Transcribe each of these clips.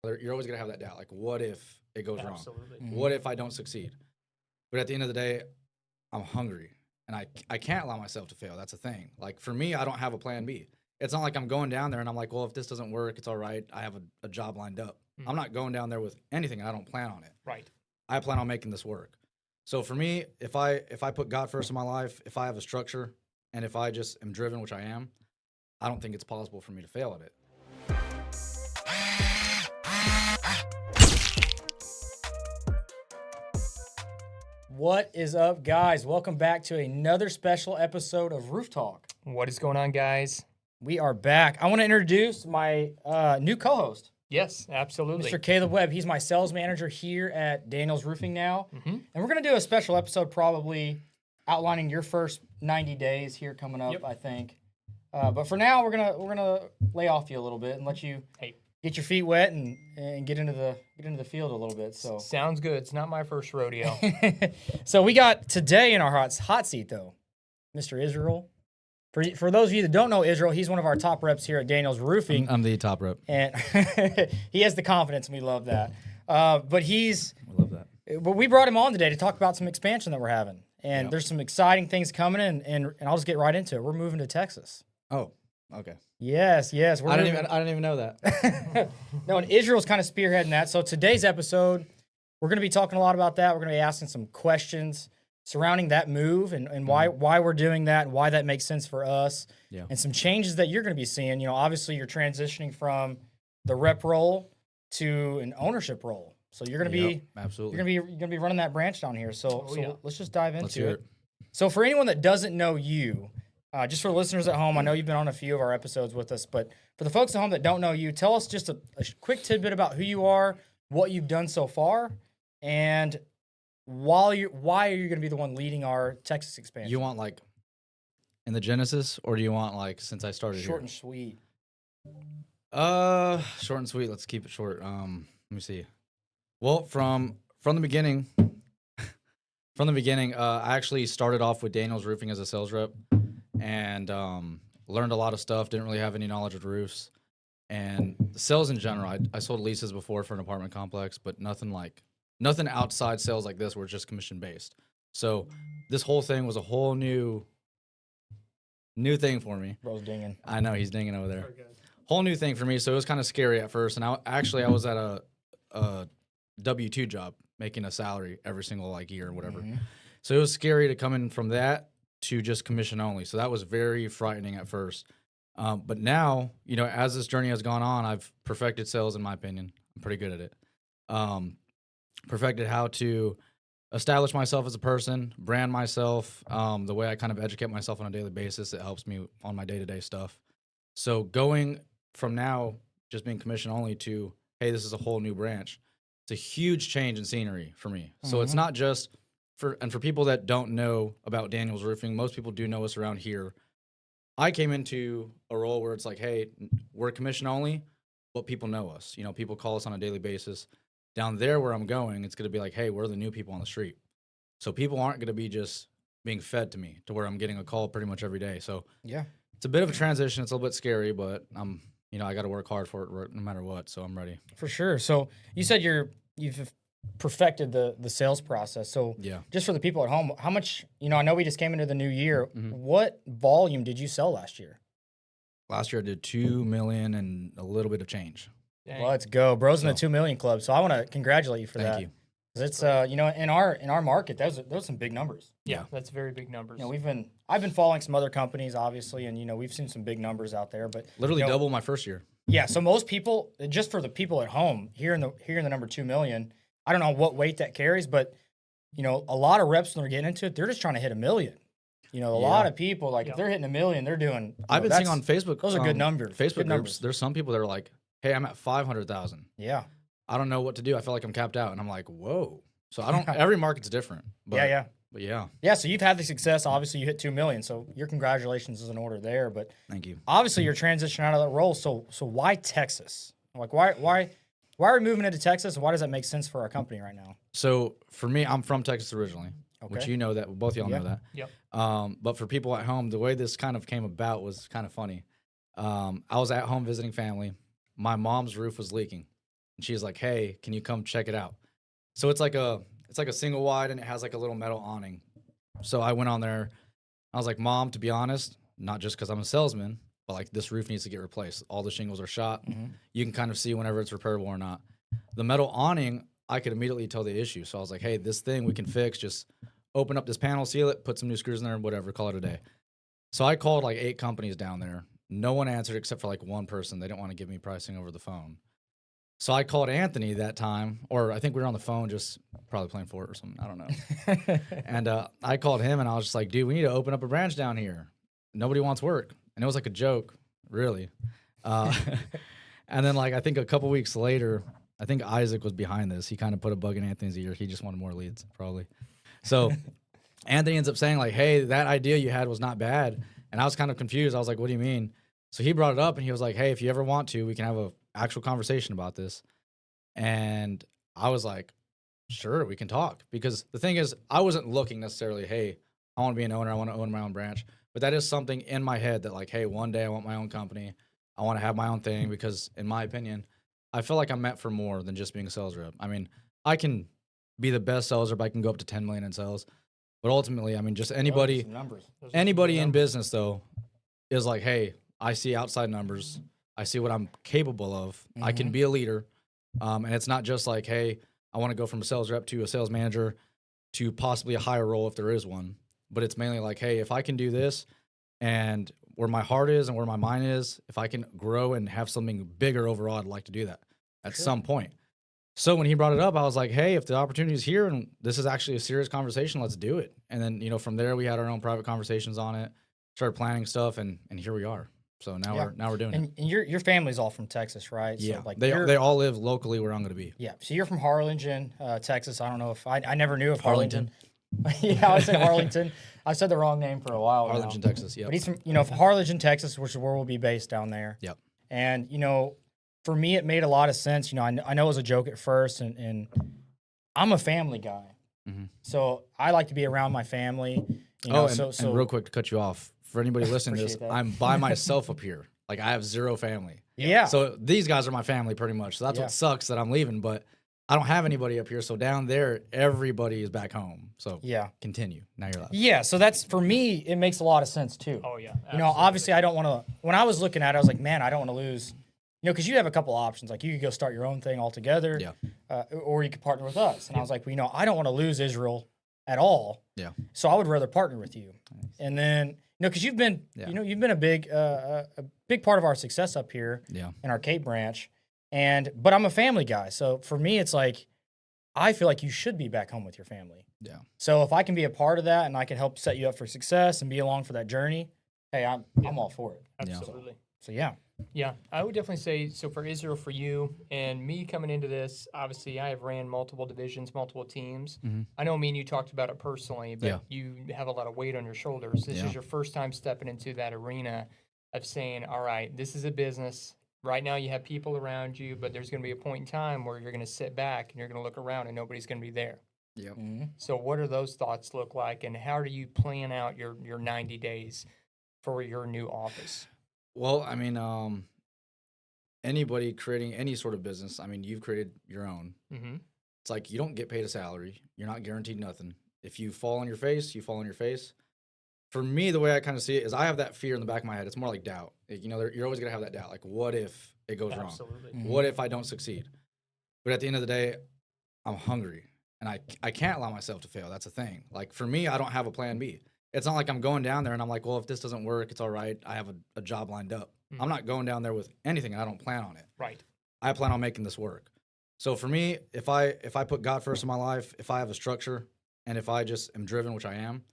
You're always gonna have that doubt. Like, what if it goes wrong? Absolutely. What if I don't succeed? But at the end of the day, I'm hungry, and I can't allow myself to fail. That's a thing. Like for me, I don't have a plan B. It's not like I'm going down there and I'm like, well, if this doesn't work, it's all right. I have a job lined up. I'm not going down there with anything. I don't plan on it. Right. I plan on making this work. So for me, if I put God first in my life, if I have a structure, and if I just am driven, which I am, I don't think it's possible for me to fail at it. What is up, guys? Welcome back to another special episode of Roof Talk. What is going on, guys? We are back. I want to introduce my new co-host, Yes, absolutely. Mr. Caleb Webb. He's my sales manager here at Daniels Roofing now. And we're going to do a special episode probably outlining your first 90 days here coming up, Yep. I think. But for now, we're gonna lay off you a little bit and let you get your feet wet and get into the field a little bit. So Sounds good. It's not my first rodeo. So we got today in our hot seat though, Mr. Israel. For those of you that don't know Israel, he's one of our top reps here at Daniels Roofing, I'm the top rep. and he has the confidence, and we love that. But I love that. we brought him on today to talk about some expansion that we're having, and Yep. there's some exciting things coming, and I'll just get right into it. We're moving to Texas. Oh, okay. Yes. We're I moving. didn't even know that. No, and Israel's kind of spearheading that. So today's episode, we're going to be talking a lot about that. We're going to be asking some questions surrounding that move and why we're doing that and why that makes sense for us. Yeah. And some changes that you're going to be seeing. You know, obviously you're transitioning from the rep role to an ownership role. So you're going to Yep, be absolutely. you're going to be running that branch down here. So yeah. let's just dive Let's into hear it. So for anyone that doesn't know you, just for listeners at home, I know you've been on a few of our episodes with us, but for the folks at home that don't know you, tell us just a quick tidbit about who you are, what you've done so far, and why are you going to be the one leading our Texas expansion? You want like in the Genesis, or do you want like since I started short here? and sweet. Short and sweet. Let's keep it short. Let me see. Well, from the beginning, I actually started off with Daniels Roofing as a sales rep, and learned a lot of stuff. Didn't really have any knowledge of roofs and sales in general. I sold leases before for an apartment complex, but nothing outside sales like this where it's just commission based. So this whole thing was a whole new thing for me. Bro's dinging. I know he's dinging over there. Whole new thing for me. So it was kind of scary at first. And I was at a W-2 job making a salary every single like year or whatever. Mm-hmm. So it was scary to come in from that to just commission only. So that was very frightening at first. But now, you know, as this journey has gone on, I've perfected sales in my opinion. I'm pretty good at it. Perfected how to establish myself as a person, brand myself, the way I kind of educate myself on a daily basis. It helps me on my day-to-day stuff. So going from now just being commission only to, hey, this is a whole new branch. It's a huge change in scenery for me. So it's not just for people that don't know about Daniels Roofing, most people do know us around here. I came into a role where it's like, hey, we're commission only, but people know us. You know, people call us on a daily basis. Down there where I'm going, it's going to be like, hey, we're the new people on the street. So people aren't going to be just being fed to me to where I'm getting a call pretty much every day. So Yeah. it's a bit of a transition. It's a little bit scary, but I got to work hard for it no matter what. So I'm ready. For sure. So you said you've perfected the sales process. So Yeah. just for the people at home, how much, I know we just came into the new year. Mhm. What volume did you sell last year? Last year I did 2 million and a little bit of change. Dang. Let's go. Bro's in the So- 2 million club. So I want to congratulate you for that. Thank you. 'Cause it's, in our market, those are some big numbers. Yeah, that's very big numbers. I've been following some other companies, obviously, and, we've seen some big numbers out there, but Literally you know, double my first year. yeah. So most people, just for the people at home, hearing the number 2 million, I don't know what weight that carries, but a lot of reps when they're getting into it, they're just trying to hit 1 million. A lot of people if they're hitting 1 million, they're doing. I've been seeing on Facebook. those are good numbers. Facebook Good groups. numbers. There's some people that are like, hey, I'm at 500,000. Yeah. I don't know what to do. I feel like I'm capped out. And I'm like, whoa. So I don't, every market's different. But, Yeah. But yeah, Yeah. So you've had the success. Obviously, you hit 2 million. So your congratulations is in order there. But thank you. obviously, you're transitioning out of that role. So why Texas? Like why are we moving into Texas? And why does that make sense for our company right now? So for me, I'm from Texas originally, which Okay. you know that. Both of y'all Yeah. know that. Yep. But for people at home, the way this kind of came about was kind of funny. I was at home visiting family. My mom's roof was leaking. and she's like, "Hey, can you come check it out?" So it's like a single wide, and it has like a little metal awning. So I went on there. I was like, "Mom, to be honest, not just because I'm a salesman, but like this roof needs to get replaced. All the shingles are shot. You can kind of see whenever it's repairable or not. The metal awning, I could immediately tell the issue. So I was like, hey, this thing we can fix. Just open up this panel, seal it, put some new screws in there, and whatever, call it a day. So I called like 8 companies down there. No one answered except for like one person. They didn't want to give me pricing over the phone. So I called Anthony that time, or I think we were on the phone, just probably playing Fort or something. I don't know. And I called him, and I was just like, dude, we need to open up a branch down here. Nobody wants work. And it was like a joke, really. And then like I think a couple weeks later, I think Isaac was behind this. He kind of put a bug in Anthony's ear. He just wanted more leads, probably. So Anthony ends up saying like, hey, that idea you had was not bad. And I was kind of confused. I was like, what do you mean? So he brought it up, and he was like, hey, if you ever want to, we can have a actual conversation about this. And I was like, sure, we can talk. Because the thing is, I wasn't looking necessarily, hey, I want to be an owner. I want to own my own branch. But that is something in my head that like, hey, one day I want my own company. I want to have my own thing because in my opinion, I feel like I'm meant for more than just being a sales rep. I mean, I can be the best sales rep. I can go up to 10 million in sales. But ultimately, I mean, just anybody in business though is like, hey, I see outside numbers. I see what I'm capable of. I can be a leader. And it's not just like, hey, I want to go from a sales rep to a sales manager to possibly a higher role if there is one. But it's mainly like, hey, if I can do this and where my heart is and where my mind is, if I can grow and have something bigger overall, I'd like to do that at some point. So when he brought it up, I was like, hey, if the opportunity is here and this is actually a serious conversation, let's do it. And then, you know, from there, we had our own private conversations on it, started planning stuff, and here we are. So now we're doing it. And your family's all from Texas, right? Yeah, So like they all live locally where I'm going to be. Yeah. So you're from Harlingen, Texas. I don't know if I never knew of Harlingen. Yeah, I said Harlington. I said the wrong name for a while Harlingen, now. Texas. Yeah. But he's from, from Harlingen, Texas, which is where we'll be based down there. Yep. And, for me, it made a lot of sense. I know it was a joke at first, and I'm a family guy. Mm-hmm. So I like to be around my family. And real quick to cut you off, for anybody listening to this, Appreciate that. I'm by myself up here. Like I have zero family. Yeah. So these guys are my family pretty much. So that's what sucks that I'm leaving, but I don't have anybody up here. So down there, everybody is back home. So continue. Now you're left. Yeah. So that's, for me, it makes a lot of sense too. Oh yeah. Obviously I don't want to, when I was looking at it, I was like, man, I don't want to lose, because you have a couple options. Like you could go start your own thing altogether, or you could partner with us. And I was like, well, I don't want to lose Israel at all. Yeah. So I would rather partner with you. Nice. And then, because you've been, you've been a big part of our success up here in our Cape branch. But I'm a family guy. So for me, it's like, I feel like you should be back home with your family. Yeah. So if I can be a part of that and I can help set you up for success and be along for that journey, hey, I'm all for it. Absolutely. So yeah. Yeah, I would definitely say, so for Israel, for you and me coming into this, obviously I have ran multiple divisions, multiple teams. Mm-hmm. I know me and you talked about it personally, but you have a lot of weight on your shoulders. This is your first time stepping into that arena of saying, all right, this is a business. Right now you have people around you, but there's going to be a point in time where you're going to sit back and you're going to look around and nobody's going to be there. Yep. Mm-hmm. So what do those thoughts look like, and how do you plan out your 90 days for your new office? Well, I mean, anybody creating any sort of business, I mean, you've created your own. Mm-hmm. It's like you don't get paid a salary. You're not guaranteed nothing. If you fall on your face, you fall on your face. For me, the way I kind of see it is I have that fear in the back of my head. It's more like doubt. You're always going to have that doubt. Like, what if it goes wrong? Mm-hmm. What if I don't succeed? But at the end of the day, I'm hungry, and I can't allow myself to fail. That's the thing. Like, for me, I don't have a plan B. It's not like I'm going down there and I'm like, well, if this doesn't work, it's all right. I have a job lined up. Mm-hmm. I'm not going down there with anything. I don't plan on it. Right. I plan on making this work. So for me, if I put God first in my life, if I have a structure, and if I just am driven, which I am,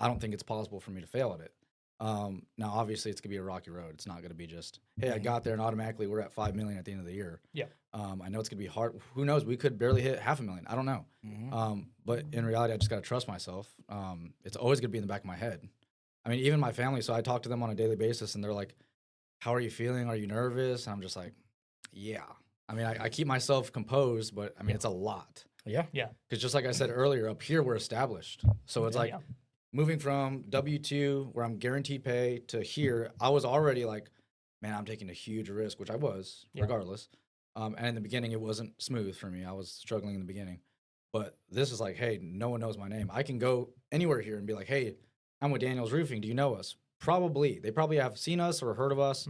I don't think it's possible for me to fail at it. Now, obviously, it's going to be a rocky road. It's not going to be just, hey, I got there and automatically we're at 5 million at the end of the year. Yeah. I know it's going to be hard. Who knows? We could barely hit 500,000. I don't know. Mm-hmm. But in reality, I just got to trust myself. It's always going to be in the back of my head. I mean, even my family. So I talk to them on a daily basis, and they're like, how are you feeling? Are you nervous? And I'm just like, yeah. I mean, I keep myself composed, but I mean, it's a lot. Yeah. Yeah. Because just like I said earlier, up here, we're established. So it's like moving from W-2, where I'm guaranteed pay, to here, I was already like, man, I'm taking a huge risk, which I was, regardless. And in the beginning, it wasn't smooth for me. I was struggling in the beginning. But this is like, hey, no one knows my name. I can go anywhere here and be like, hey, I'm with Daniels Roofing. Do you know us? Probably. They probably have seen us or heard of us.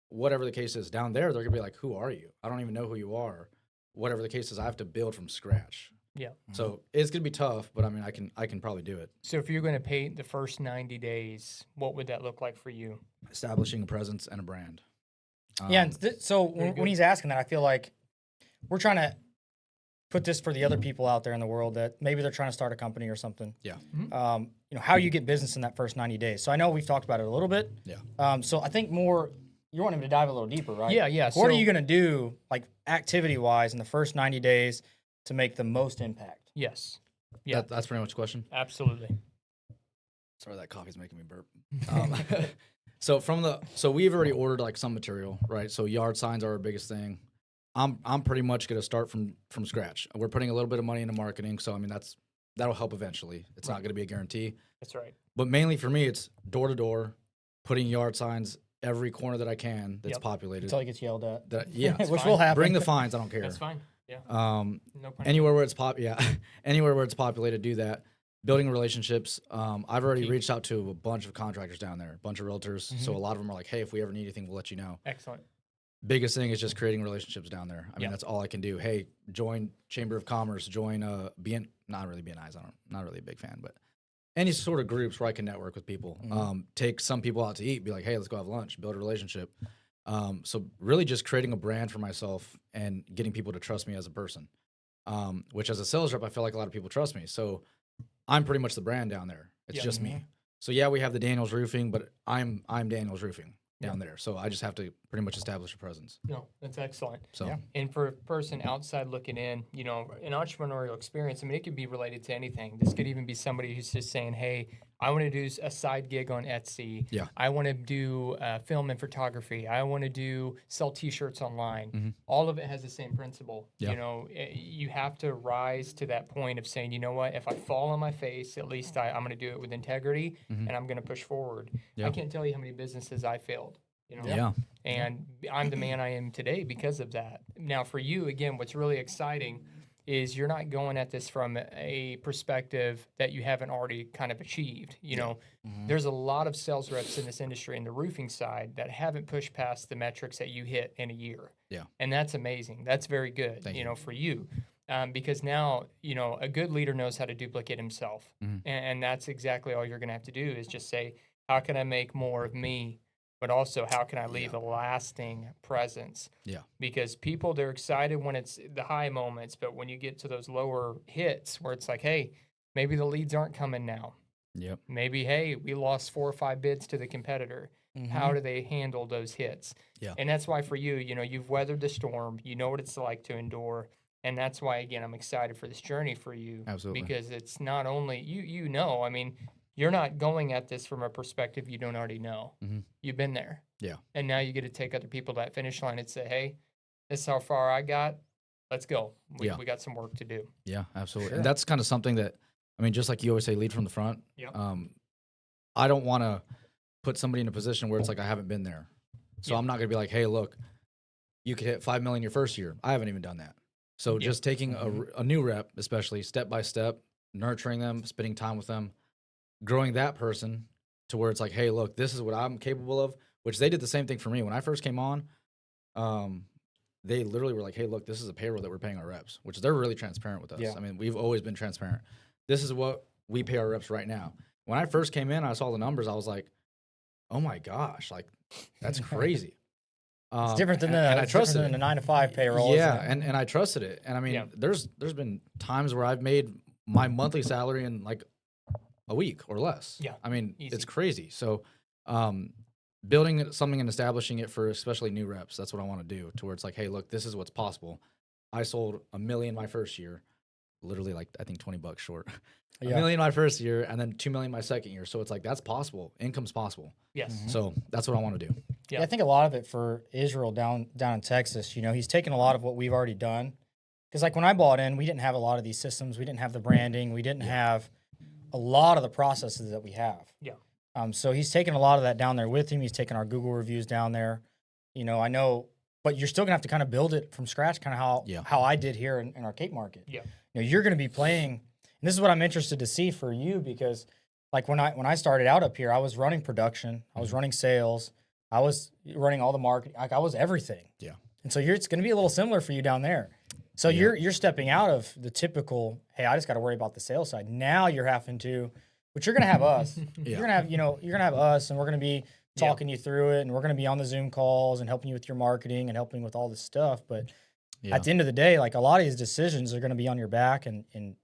Whatever the case is. Down there, they're going to be like, who are you? I don't even know who you are. Whatever the case is, I have to build from scratch. Yeah. So it's going to be tough, but I mean, I can probably do it. So if you're going to paint the first 90 days, what would that look like for you? Establishing a presence and a brand. Yeah. And so when he's asking that, I feel like we're trying to put this for the other people out there in the world that maybe they're trying to start a company or something. Yeah. You know, how you get business in that first 90 days. So I know we've talked about it a little bit. Yeah. So I think more, you're wanting him to dive a little deeper, right? Yeah. What are you going to do, like activity wise, in the first 90 days to make the most impact? Yes. Yeah. That's pretty much the question. Absolutely. Sorry, that coffee's making me burp. So we've already ordered like some material, right? So yard signs are our biggest thing. I'm pretty much going to start from scratch. We're putting a little bit of money into marketing, so I mean that'll help eventually. It's not going to be a guarantee, That's right. but mainly for me, it's door to door, putting yard signs every corner that I can that's Yep. populated. Until he gets yelled at. Yeah, Which fine. will happen. bring the fines. I don't care. That's fine. Yeah. Um, No pun anywhere where it's anywhere where it's populated, do that. Building relationships. I've already Key. reached out to a bunch of contractors down there, a bunch of realtors. So a lot of them are like, hey, if we ever need anything, we'll let you know. Excellent. Biggest thing is just creating relationships down there. I mean, Yeah. that's all I can do. Hey, join Chamber of Commerce, join not really BNI's. Not really a big fan, but any sort of groups where I can network with people. Take some people out to eat, be like, hey, let's go have lunch, build a relationship. So really just creating a brand for myself and getting people to trust me as a person. Which as a sales rep, I feel like a lot of people trust me. So I'm pretty much the brand down there. It's Yeah. just me. So yeah, we have the Daniels Roofing, but I'm Daniels Roofing down there. So I just have to pretty much establish a presence. No, that's excellent. So Yeah. And for a person outside looking in, you know, an entrepreneurial experience, I mean, it could be related to anything. This could even be somebody who's just saying, hey, I want to do a side gig on Etsy. Yeah. I want to do film and photography. I want to sell T-shirts online. Mhm. All of it has the same principle. Yeah. You know, you have to rise to that point of saying, you know what, if I fall on my face, at least I'm going to do it with integrity and I'm going to push forward. Yeah. I can't tell you how many businesses I failed. You know? yeah. And I'm the man I am today because of that. Now, for you, again, what's really exciting is you're not going at this from a perspective that you haven't already kind of achieved. You know, there's a lot of sales reps in this industry in the roofing side that haven't pushed past the metrics that you hit in a year. Yeah. And that's amazing. That's very good, Thank you you. know, for you. Because now, you know, a good leader knows how to duplicate himself. And that's exactly all you're going to have to do is just say, how can I make more of me? But also, how can I leave a lasting presence? Yeah. Because people, they're excited when it's the high moments, but when you get to those lower hits where it's like, hey, maybe the leads aren't coming now. Yep. Maybe, hey, we lost 4 or 5 bids to the competitor. How do they handle those hits? Yeah. And that's why for you, you know, you've weathered the storm. You know what it's like to endure. And that's why, again, I'm excited for this journey for you. Absolutely. Because it's not only, you know, I mean, you're not going at this from a perspective you don't already know. You've been there. Yeah. And now you get to take other people to that finish line and say, hey, this is how far I got. Let's go. We got some work to do. Yeah, absolutely. Sure. And that's kind of something that, I mean, just like you always say, lead from the front. Yep. I don't want to put somebody in a position where it's like I haven't been there. So Yeah. I'm not going to be like, hey, look, you could hit 5 million your first year. I haven't even done that. So Yeah. just taking a new rep, especially step by step, nurturing them, spending time with them, growing that person to where it's like, hey, look, this is what I'm capable of, which they did the same thing for me. When I first came on, they literally were like, hey, look, this is a payroll that we're paying our reps, which they're really transparent with us. Yeah. I mean, we've always been transparent. This is what we pay our reps right now. When I first came in, I saw the numbers. I was like, oh my gosh, like that's crazy. It's different than and I it's different trusted than it. the 9-to-5 payroll. Yeah, isn't it? and I trusted it. And I mean, Yeah. there's been times where I've made my monthly salary in like a week or less. Yeah, I mean, easy. it's crazy. So, building something and establishing it for especially new reps, that's what I want to do. To where it's like, hey, look, this is what's possible. I sold $1 million my first year, literally like I think $20 short. $1 million my first year, and then $2 million my second year. So it's like that's possible. Income's possible. Yes. So that's what I want to do. Yeah. Yeah, I think a lot of it for Israel down in Texas, you know, he's taken a lot of what we've already done. Because like when I bought in, we didn't have a lot of these systems. We didn't have the branding. We didn't have a lot of the processes that we have. Yeah. So he's taken a lot of that down there with him. He's taken our Google reviews down there. You know, I know but you're still gonna have to kind of build it from scratch, kind of how I did here in our Cape Market. Yeah. You know, you're gonna be playing, and this is what I'm interested to see for you, because like when I started out up here, I was running production, I was running sales, I was running all the marketing, like I was everything. Yeah. And so it's going to be a little similar for you down there. So you're stepping out of the typical, hey, I just got to worry about the sales side. Now you're having to, but you're going to have us. You're going to have, you're going to have us, and we're going to be talking you through it, and we're going to be on the Zoom calls and helping you with your marketing and helping with all this stuff. But at the end of the day, like a lot of these decisions are going to be on your back, and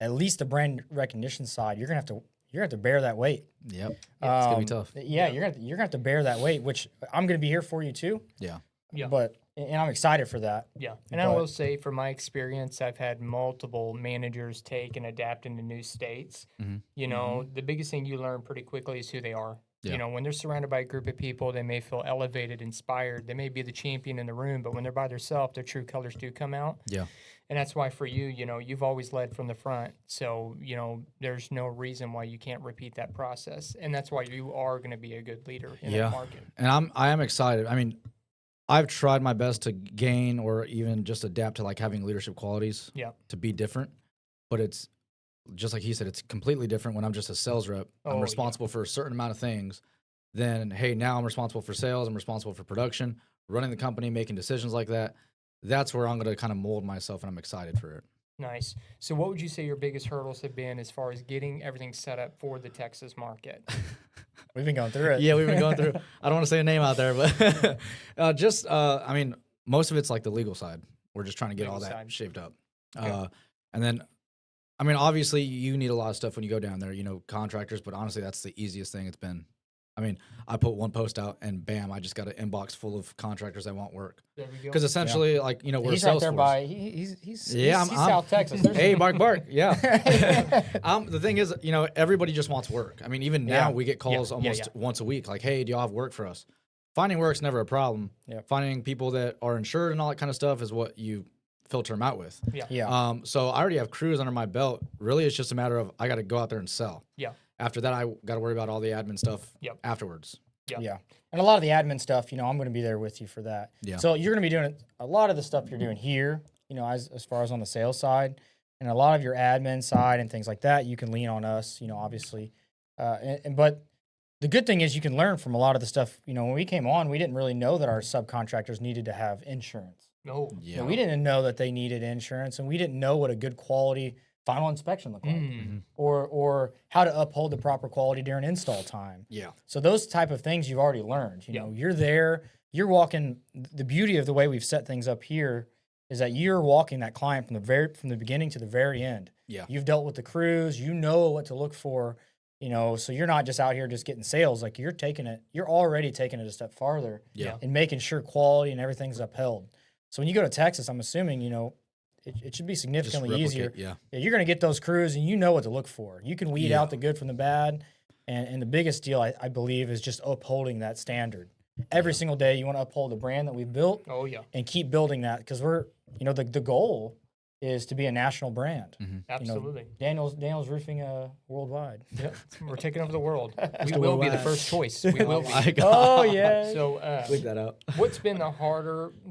at least the brand recognition side, you're going to have to bear that weight. Yep. It's gonna be tough. Yeah, you're gonna have to bear that weight, which I'm gonna be here for you too. Yeah. Yeah. But and I'm excited for that. Yeah. And I will say, from my experience, I've had multiple managers take and adapt into new states. You know, the biggest thing you learn pretty quickly is who they are. Yeah. You know, when they're surrounded by a group of people, they may feel elevated, inspired. They may be the champion in the room, but when they're by themselves, their true colors do come out. Yeah. And that's why for you, you know, you've always led from the front. So, you know, there's no reason why you can't repeat that process. And that's why you are going to be a good leader in that market. And I am excited. I mean, I've tried my best to gain or even just adapt to like having leadership qualities to be different. But it's just like he said, it's completely different when I'm just a sales rep. I'm responsible for a certain amount of things. Then, hey, now I'm responsible for sales. I'm responsible for production, running the company, making decisions like that. That's where I'm going to kind of mold myself, and I'm excited for it. Nice. So what would you say your biggest hurdles have been as far as getting everything set up for the Texas market? We've been going through it. Yeah, we've been going through. I don't want to say a name out there, but I mean, most of it's like the legal side. We're just trying to get all that shaped up. Okay. And then, I mean, obviously you need a lot of stuff when you go down there, you know, contractors, but honestly, that's the easiest thing it's been. I mean, I put one post out and bam, I just got an inbox full of contractors that want work. There we go. Because essentially, like, you know, we're He's a sales right there force. by. He's I'm South Texas. Hey, Bark, yeah. The thing is, you know, everybody just wants work. I mean, even now we get calls almost once a week, like, "Hey, do y'all have work for us?" Finding work's never a problem. Yeah. Finding people that are insured and all that kind of stuff is what you filter them out with. Yeah. So I already have crews under my belt. Really, it's just a matter of I got to go out there and sell. Yeah. After that, I got to worry about all the admin stuff afterwards. Yeah. And a lot of the admin stuff, you know, I'm going to be there with you for that. Yeah. So you're going to be doing a lot of the stuff you're doing here, you know, as far as on the sales side, and a lot of your admin side and things like that, you can lean on us, you know, obviously. But the good thing is you can learn from a lot of the stuff. You know, when we came on, we didn't really know that our subcontractors needed to have insurance. No. Yeah. You know, we didn't know that they needed insurance, and we didn't know what a good quality final inspection looked like, or how to uphold the proper quality during install time. Yeah. So those type of things you've already learned. You know, you're there, you're walking. The beauty of the way we've set things up here is that you're walking that client from the beginning to the very end. Yeah. You've dealt with the crews, you know what to look for. You know, so you're not just out here just getting sales. Like you're already taking it a step farther. Yeah. And making sure quality and everything's upheld. So when you go to Texas, I'm assuming, you know, it should be significantly easier. Yeah. You're going to get those crews, and you know what to look for. You can weed out the good from the bad. And the biggest deal, I believe, is just upholding that standard. Every single day, you want to uphold the brand that we've built. Oh, yeah. And keep building that, because we're, you know, the goal is to be a national brand. Absolutely. You know, Daniel's Roofing worldwide. Yep. We're taking over the world. We will be the first choice. We will be. My God. Oh, yeah. So, Bleep that out. what's been the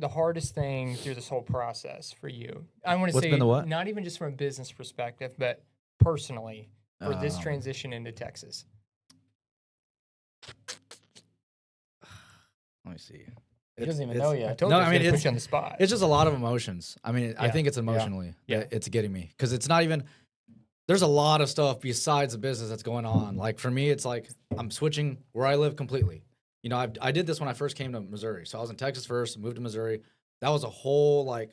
hardest thing through this whole process for you? I want to What's say, been the what? not even just from a business perspective, but personally for this transition into Texas. Let me see. He doesn't even know I yet. told No, you I I mean, mean, put it's- you on the spot. It's just a lot of emotions. I mean, I think it's emotionally Yeah. that it's getting me, because it's not even. There's a lot of stuff besides the business that's going on. Like for me, it's like I'm switching where I live completely. You know, I did this when I first came to Missouri. So I was in Texas first, moved to Missouri. That was a whole like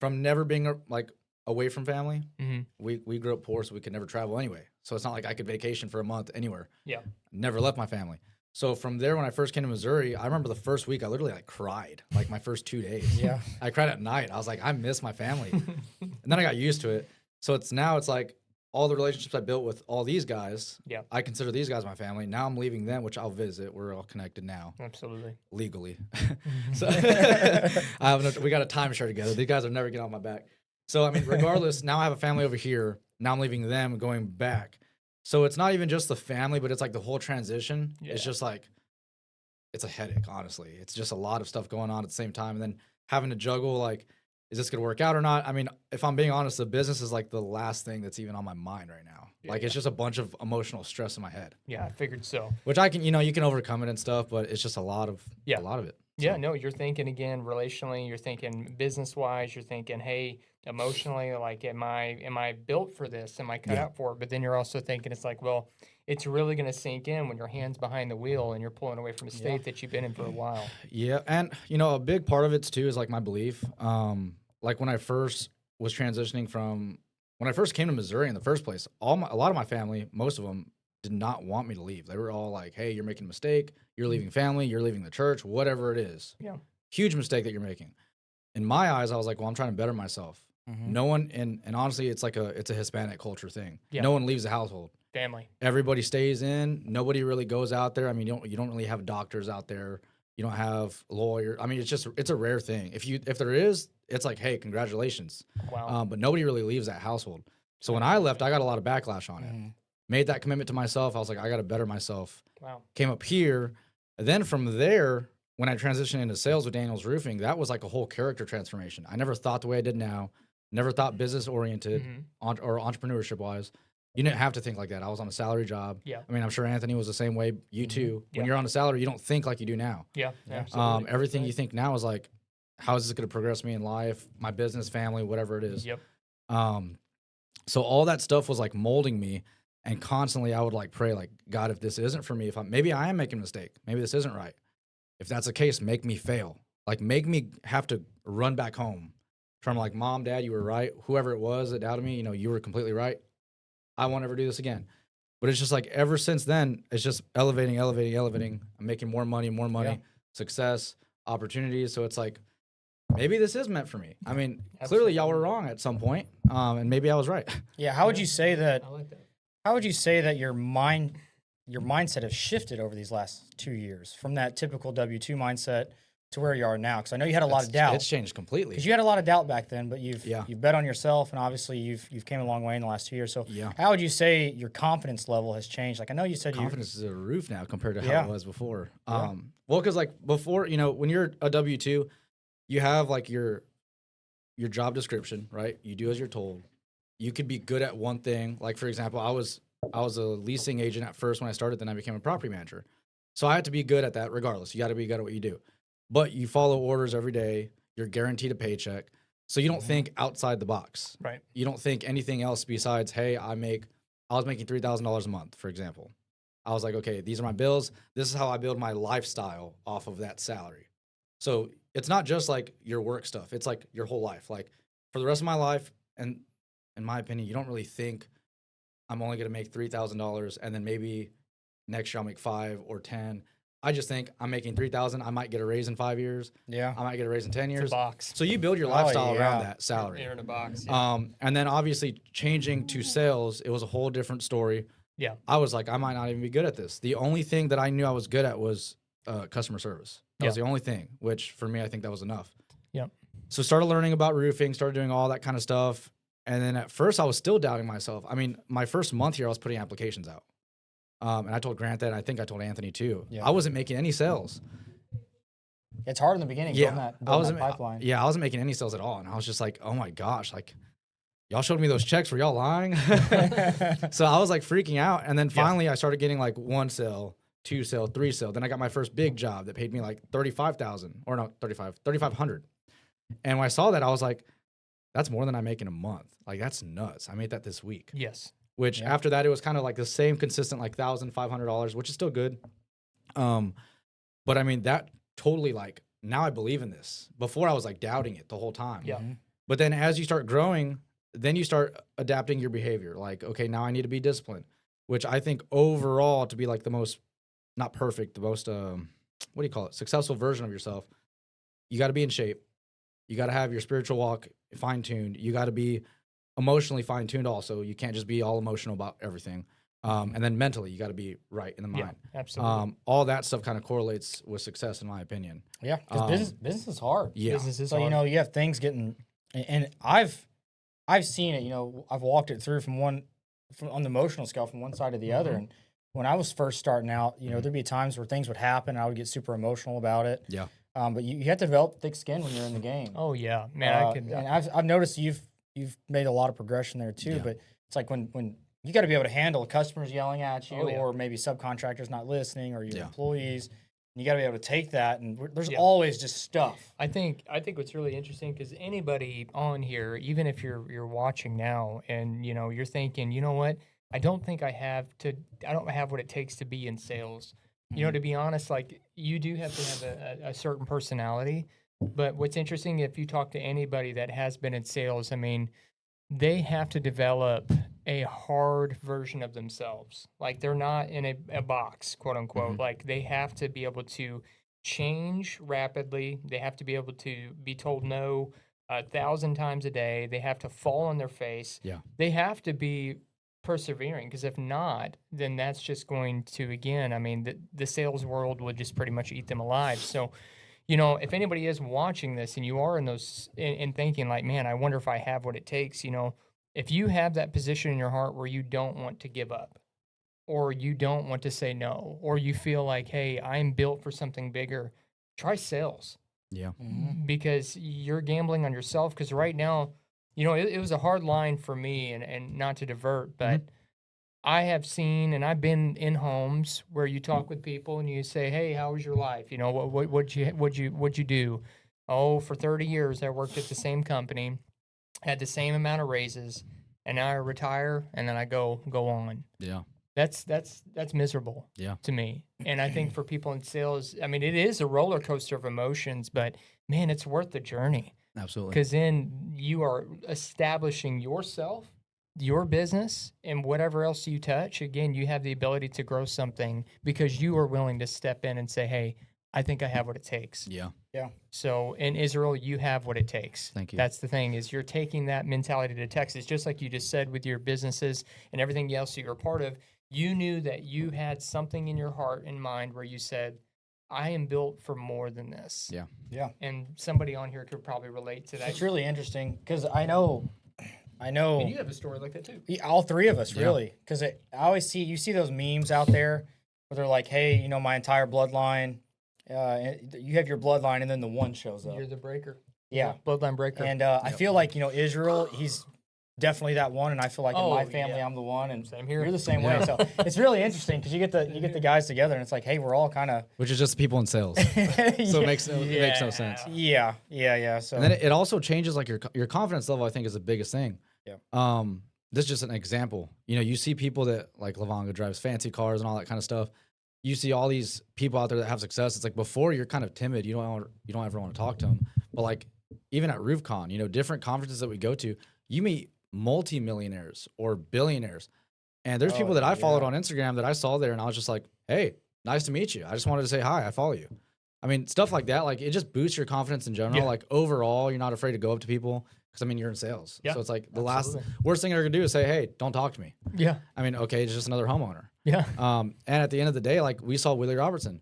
from never being like away from family. Mhm. We grew up poor, so we could never travel anyway. So it's not like I could vacation for a month anywhere. Yeah. Never left my family. So from there, when I first came to Missouri, I remember the first week I literally like cried, like my first 2 days. Yeah. I cried at night. I was like, I miss my family. And then I got used to it. So it's like all the relationships I built with all these guys. Yeah. I consider these guys my family. Now I'm leaving them, which I'll visit. We're all connected now, Absolutely. legally. So we got a timeshare together. These guys will never get on my back. So I mean, regardless, now I have a family over here. Now I'm leaving them and going back. So it's not even just the family, but it's like the whole transition. Yeah. It's just like, it's a headache, honestly. It's just a lot of stuff going on at the same time. And then having to juggle, like, is this going to work out or not? I mean, if I'm being honest, the business is like the last thing that's even on my mind right now. Like, it's just a bunch of emotional stress in my head. Yeah, I figured so. Which I can, you can overcome it and stuff, but it's just a lot of it. So. Yeah, no, you're thinking again relationally, you're thinking business wise, you're thinking, hey, emotionally, like am I built for this? Am I cut out for it? But then you're also thinking it's like, well, it's really gonna sink in when your hand's behind the wheel and you're pulling away from a state that you've been in for a while. Yeah, and a big part of it too is like my belief. Like when I first was transitioning when I first came to Missouri in the first place, a lot of my family, most of them, did not want me to leave. They were all like, "Hey, you're making a mistake. You're leaving family. You're leaving the church. Whatever it is, Yeah, huge mistake that you're making." In my eyes, I was like, "Well, I'm trying to better myself." No one, and honestly, it's a Hispanic culture thing. Yeah. No one leaves the household. family. Everybody stays in. Nobody really goes out there. I mean, you don't really have doctors out there. You don't have lawyers. I mean, it's a rare thing. If there is, it's like, hey, congratulations. Wow. But nobody really leaves that household. So when I left, I got a lot of backlash on it. Made that commitment to myself. I was like, I got to better myself. Wow. Came up here. And then from there, when I transitioned into sales with Daniels Roofing, that was like a whole character transformation. I never thought the way I did now. Never thought business oriented or entrepreneurship wise. You didn't have to think like that. I was on a salary job. Yeah. I mean, I'm sure Anthony was the same way. You too. When you're on a salary, you don't think like you do now. Yeah. Absolutely. Everything you think now is like, how is this going to progress me in life, my business, family, whatever it is. Yep. So all that stuff was like molding me, and constantly I would like pray, like, God, if this isn't for me, maybe I am making a mistake, maybe this isn't right. If that's the case, make me fail. Like, make me have to run back home from like, Mom, Dad, you were right. Whoever it was that doubted me, you were completely right. I won't ever do this again. But it's just like ever since then, it's just elevating. I'm making more money, success, opportunities. So it's like, maybe this is meant for me. I mean, clearly y'all were wrong at some point, and maybe I was right. Yeah. How would you say that? I like that. How would you say that your mindset has shifted over these last 2 years from that typical W-2 mindset to where you are now? Because I know you had a lot of doubt. It's changed completely. Because you had a lot of doubt back then, but you've Yeah. bet on yourself, and obviously you've came a long way in the last 2 years. So Yeah. how would you say your confidence level has changed? Like I know you said Confidence is a roof now compared to Yeah. how it was before. Yeah. Well, because like before, when you're a W-2, you have like your job description, right? You do as you're told. You could be good at one thing. Like for example, I was a leasing agent at first when I started, then I became a property manager. So I had to be good at that regardless. You got to be good at what you do. But you follow orders every day. You're guaranteed a paycheck. So you don't think outside the box. Right. You don't think anything else besides, hey, I was making $3,000 a month, for example. I was like, okay, these are my bills. This is how I build my lifestyle off of that salary. So it's not just like your work stuff. It's like your whole life. Like for the rest of my life, and in my opinion, you don't really think I'm only going to make $3,000 and then maybe next year I'll make 5 or 10. I just think I'm making 3,000. I might get a raise in 5 years. Yeah. I might get a raise in 10 years. It's a box. So you build your lifestyle around that salary. You're in a box. Yeah. And then obviously changing to sales, it was a whole different story. Yeah. I was like, I might not even be good at this. The only thing that I knew I was good at was customer service. That was the only thing, which for me, I think that was enough. Yep. So started learning about roofing, started doing all that kind of stuff. And then at first I was still doubting myself. I mean, my first month here, I was putting applications out. And I told Grant that, and I think I told Anthony too. Yeah. I wasn't making any sales. It's hard in the beginning. Yeah, building that pipeline. Yeah, I wasn't making any sales at all, and I was just like, oh my gosh, like y'all showed me those checks. Were y'all lying? So I was like freaking out, and then finally I started getting like 1 sale, 2 sale, 3 sale. Then I got my first big job that paid me like $3,500. And when I saw that, I was like, that's more than I make in a month. Like that's nuts. I made that this week. Yes. Which after that, it was kind of like the same consistent, like $1,500, which is still good. But I mean, that totally like, now I believe in this. Before I was like doubting it the whole time. Yeah. But then as you start growing, then you start adapting your behavior. Like, okay, now I need to be disciplined, which I think overall to be like the most, not perfect, the most, successful version of yourself, you got to be in shape. You got to have your spiritual walk fine-tuned. You got to be emotionally fine-tuned also. You can't just be all emotional about everything. And then mentally, you got to be right in the mind. Yeah, absolutely. All that stuff kind of correlates with success, in my opinion. Yeah, because business is hard. Yeah. Business is So hard. you have things getting, and I've seen it. I've walked it through from on the emotional scale from one side to the other. And when I was first starting out, there'd be times where things would happen, and I would get super emotional about it. Yeah. But you have to develop thick skin when you're in the game. Oh yeah, man, I could. And I've noticed you've made a lot of progression there too. Yeah. But it's like when you got to be able to handle customers yelling at you, Oh, yeah. or maybe subcontractors not listening, or your Yeah. employees. You got to be able to take that, and there's Yeah. always just stuff. I think what's really interesting because anybody on here, even if you're watching now and you're thinking, you know what, I don't have what it takes to be in sales. To be honest, like you do have to have a certain personality. But what's interesting, if you talk to anybody that has been in sales, I mean, they have to develop a hard version of themselves. Like they're not in a box, quote unquote. Like they have to be able to change rapidly. They have to be able to be told no 1,000 times a day. They have to fall on their face. Yeah. They have to be persevering because if not, then that's just going to, again, I mean, the sales world will just pretty much eat them alive. So, if anybody is watching this and you are in those and thinking like, man, I wonder if I have what it takes, if you have that position in your heart where you don't want to give up or you don't want to say no, or you feel like, hey, I'm built for something bigger, try sales Yeah. because you're gambling on yourself. Because right now, it was a hard line for me and not to divert, but I have seen and I've been in homes where you talk with people and you say, "Hey, how was your life? What'd you do?" Oh, for 30 years I worked at the same company, had the same amount of raises, and now I retire and then I go on. Yeah. That's miserable Yeah. to me. And I think for people in sales, I mean, it is a roller coaster of emotions, but man, it's worth the journey Absolutely. because then you are establishing yourself, your business, and whatever else you touch. Again, you have the ability to grow something because you are willing to step in and say, hey, I think I have what it takes. Yeah. So in Israel, you have what it takes. Thank you. That's the thing is you're taking that mentality to Texas, just like you just said with your businesses and everything else you're a part of. You knew that you had something in your heart and mind where you said, I am built for more than this. Yeah. Yeah. And somebody on here could probably relate to that. It's really interesting because I know. And you have a story like that too. Yeah, all three of us, Yeah. really. Because I always see those memes out there where they're like, hey, my entire bloodline, you have your bloodline, and then the one shows up. You're the breaker. Yeah. Bloodline breaker. And I feel like, Israel, he's definitely that one. And I feel like in my Oh, family, yeah. I'm the one. And Same here. you're the same way. So it's really interesting because you get the guys together and it's like, hey, we're all kind of. Which is just people in sales. So it makes no sense. Yeah. So And then it also changes like your confidence level. I think is the biggest thing. Yeah. This is just an example. You see people that like Lavonga drives fancy cars and all that kind of stuff. You see all these people out there that have success. It's like before you're kind of timid. You don't ever want to talk to them. But like even at RoofCon, different conferences that we go to, you meet multi-millionaires or billionaires. And there's people that I followed on Instagram that I saw there, and I was just like, hey, nice to meet you. I just wanted to say hi. I follow you. I mean, stuff like that, like it just boosts your confidence in general. Yeah. Like overall, you're not afraid to go up to people because you're in sales. Yeah, So it's like the absolutely. worst thing you're gonna do is say, hey, don't talk to me. Yeah. I mean, okay, it's just another homeowner. Yeah. And at the end of the day, like we saw Willie Robertson.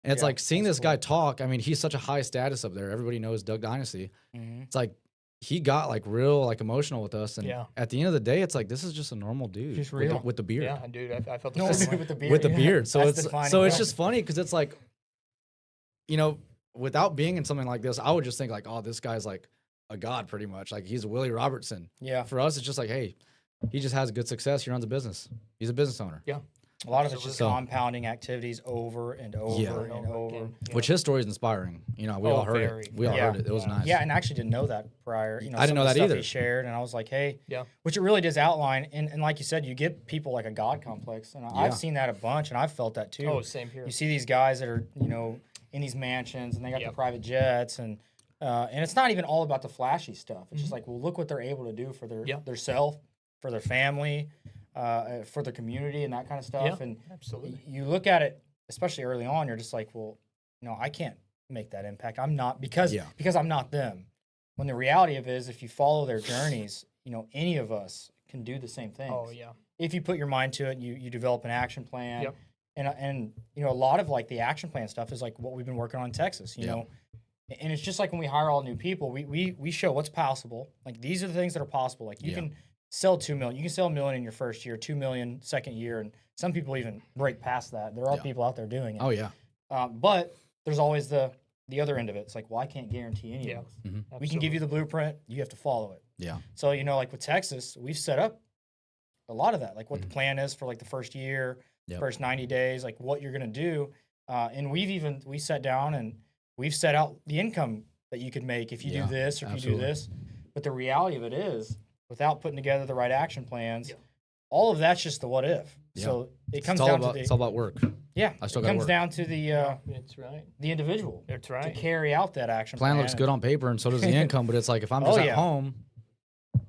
And it's Yeah, like seeing that's this guy talk. I mean, he's such a high status up there. Everybody knows Doug Dynasty. Mhm. It's like he got like real like emotional with us. And Yeah. at the end of the day, it's like this is just a normal dude Just with real. with the beard. Yeah, dude, I felt the No, same way. with the beard. With the yeah. beard. So That's it's defining so it's moment. just funny because it's like, without being in something like this, I would just think like, oh, this guy's like a god pretty much. Like he's a Willie Robertson. Yeah. For us, it's just like, hey, he just has good success. He runs a business. He's a business owner. Yeah. A lot of it's just So- compounding activities over and over Yeah. and over. Again, yeah. Which his story is inspiring. We Oh, all heard very. it. We all Yeah. heard it. It was nice. Yeah, and I actually didn't know that prior. I didn't some know of the that stuff either. He shared, and I was like, hey, Yeah. which it really does outline. And like you said, you get people like a God complex, and Yeah. I've seen that a bunch, and I've felt that too. Oh, same here. You see these guys that are in these mansions, and they got Yep. the private jets, and it's not even all about the flashy stuff. It's just like, well, look what they're able to do for their Yep. their self, for their family, for their community, and that kind of stuff. Yeah, And absolutely. you look at it, especially early on, you're just like, well, I can't make that impact. I'm not because I'm not them. When the reality of it is, if you follow their journeys, any of us can do the same things. Oh, yeah. If you put your mind to it, you develop an action plan. Yep. And a lot of like the action plan stuff is like what we've been working on in Texas, you Yeah. know. And it's just like when we hire all new people, we show what's possible. Like these are the things that are possible. Like you Yeah. can sell 2 million. You can sell $1 million in your first year, 2 million second year, and some people even break past that. There are Yeah. people out there doing it. Oh yeah. But there's always the the other end of it. It's like, well, I can't guarantee any Yeah. of this. Mm-hmm. We can give you the blueprint. You have to follow it. Yeah. So, like with Texas, we've set up a lot of that, like what the plan is for like the first year, Yep. first 90 days, like what you're going to do. And we sat down and we've set out the income that you could make if you Yeah, do this or if absolutely. you do this. But the reality of it is, without putting together the right action plans, Yeah. all of that's just the what if. Yeah. So it It's comes all down about to it's the all about work. yeah. I still It gotta comes work. down to That's right. the individual That's to right. carry out that action Plan plan. looks good on paper, and so does the income. But it's like if I'm just Oh, at yeah. home,